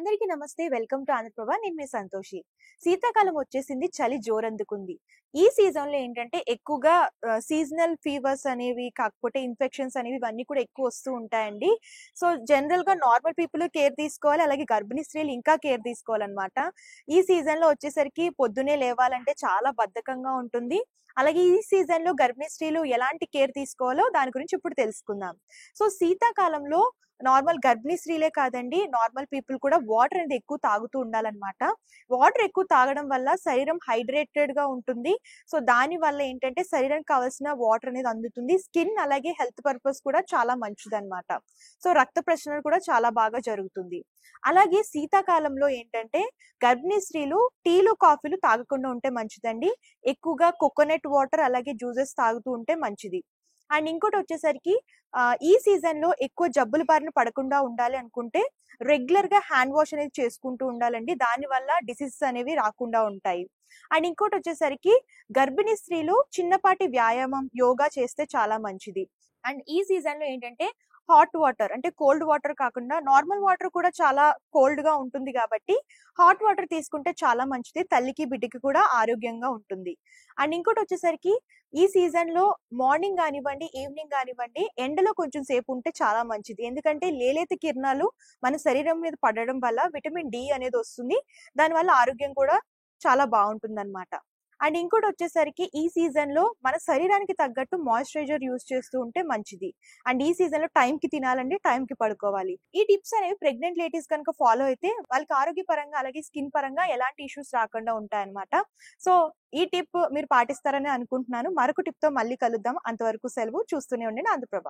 అందరికీ నమస్తే. Welcome to Andhra Prabha. నేను మీ సంతోషి. శీతాకాలం వచ్చేసింది. చలి జోరందుకుంది. ఈ సీజన్‌లో ఏంటంటే ఎక్కువగా సీజనల్ ఫీవర్స్ అనేవి కాకపోతే ఇన్ఫెక్షన్స్ అనేవి ఇవన్నీ కూడా ఎక్కువ వస్తూ ఉంటాయండి. సో, జనరల్‌గా నార్మల్ పీపుల్ కేర్ తీసుకోవాలి. అలాగే గర్భిణీ స్త్రీలు ఇంకా కేర్ తీసుకోవాలన్నమాట. ఈ సీజన్‌లో వచ్చేసరికి పొద్దున్నే లేవాలంటే చాలా బద్ధకంగా ఉంటుంది. అలాగే ఈ సీజన్‌లో గర్భిణీ స్త్రీలు ఎలాంటి కేర్ తీసుకోవాలో దాని గురించి ఇప్పుడు తెలుసుకుందాం. సో, శీతాకాలంలో నార్మల్ గర్భిణీ స్త్రీలే కాదండి, నార్మల్ పీపుల్ కూడా వాటర్ అనేది ఎక్కువ తాగుతూ ఉండాలన్నమాట. వాటర్ ఎక్కువ తాగడం వల్ల శరీరం హైడ్రేటెడ్‌గా ఉంటుంది. సో, దాని వల్ల ఏంటంటే శరీరానికి కావాల్సిన వాటర్ అనేది అందుతుంది. స్కిన్ అలాగే హెల్త్ పర్పస్ కూడా చాలా మంచిదన్నమాట. సో, రక్త ప్రసరణ కూడా చాలా బాగా జరుగుతుంది. అలాగే శీతాకాలంలో ఏంటంటే గర్భిణీ స్త్రీలు టీలు, కాఫీలు తాగకుండా ఉంటే మంచిదండి. ఎక్కువగా కోకోనట్ వాటర్ అలాగే జ్యూసెస్ తాగుతూ ఉంటే మంచిది. అండ్ ఇంకోటొచ్చేసరికి ఈ సీజన్‌లో ఎక్కువ జబ్బుల బారిన పడకుండా ఉండాలి అనుకుంటే రెగ్యులర్‌గా హ్యాండ్ వాష్ అనేది చేసుకుంటూ ఉండాలండి. దానివల్ల డిసీజెస్ అనేవి రాకుండా ఉంటాయి. అండ్ ఇంకోటొచ్చేసరికి గర్భిణీ స్త్రీలు చిన్నపాటి వ్యాయామం, యోగా చేస్తే చాలా మంచిది. అండ్ ఈ సీజన్‌లో ఏంటంటే హాట్ వాటర్ అంటే కోల్డ్ వాటర్ కాకుండా నార్మల్ వాటర్ కూడా చాలా కోల్డ్‌గా ఉంటుంది కాబట్టి హాట్ వాటర్ తీసుకుంటే చాలా మంచిది. తల్లికి, బిడ్డకి కూడా ఆరోగ్యంగా ఉంటుంది. అండ్ ఇంకోటొచ్చేసరికి ఈ సీజన్‌లో మార్నింగ్ గానివ్వండి, ఈవినింగ్ గానివ్వండి ఎండలో కొంచెం సేపు ఉంటే చాలా మంచిది. ఎందుకంటే లేలేత కిరణాలు మన శరీరం మీద పడడం వల్ల విటమిన్ డి అనేది వస్తుంది. దానివల్ల ఆరోగ్యం కూడా చాలా బావుంటుందన్నమాట. అండ్ ఇంకోటొచ్చేసరికి ఈ సీజన్‌లో మన శరీరానికి తగ్గట్టు మాయిశ్చరైజర్ యూజ్ చేస్తూ ఉంటే మంచిది. అండ్ ఈ సీజన్‌లో టైంకి తినాలండి, టైంకి పడుకోవాలి. ఈ టిప్స్ అనేవి ప్రెగ్నెంట్ లేడీస్ గనుక ఫాలో అయితే వాళ్ళకి ఆరోగ్యపరంగా అలాగే స్కిన్ పరంగా ఎలాంటి ఇష్యూస్ రాకుండా ఉంటాయన్నమాట. సో, ఈ టిప్ మీరు పాటిస్తారని అనుకుంటున్నాను. మరొక టిప్‌తో మళ్ళీ కలుద్దాం. అంతవరకు సెలవు. చూస్తూనే ఉండండి ఆంధ్రప్రభ.